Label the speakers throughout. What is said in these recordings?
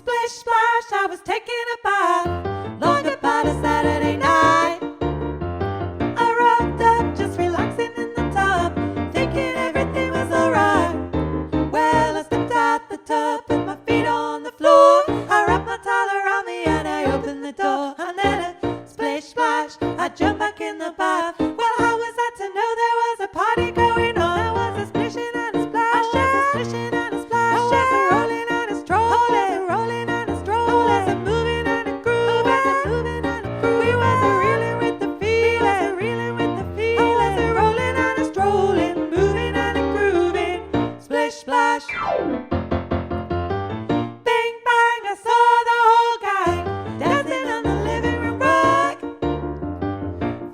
Speaker 1: Splish, splash, I was taking a bath, long about a Saturday night. I rubbed up, just relaxing in the tub, thinking everything was alright. Well, I stepped out the tub, put my feet on the floor, I wrapped my towel around me and I opened the door. And then a splish, splash, I jumped back in the bath. Well, how was I to know there was a party going on? There was a splishing and a splash, splishing and a splash, rolling and a strolling, rolling and a strolling, a moving and a grooving, moving and a grooving. We was a reeling with the feeling, reeling with the feeling, was a rolling and a strolling, moving and a grooving. Splish, splash. Bing bang, I saw the whole gang dancing on the living room rug.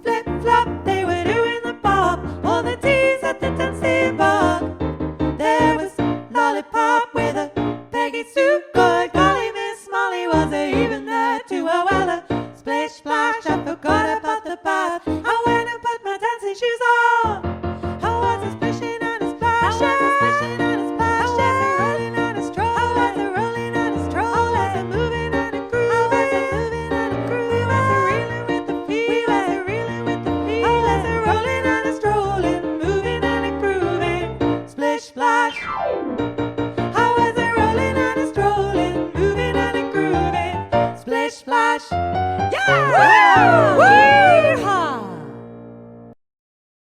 Speaker 1: Flip flop, they were doing the bob, all the teas at the dancing bar. There was Lollipop with a Peggy Sue, good golly, Miss Molly was even there too. Oh well, a splish splash, I forgot about the bath. I went and put my dancing shoes on. I was a splishing and a splash, I was a splishing and a splash, I was a rolling and a stroll, I was a rolling and a stroll, I was a moving and a groove, I was a moving and a groove. We was a reeling with the feel, we was a reeling with the feel, I was a rolling and a strolling, moving and a grooving. Splish splash. I was a rolling and a strolling, moving and a grooving. Splish splash. Yeah! Woo! Woo!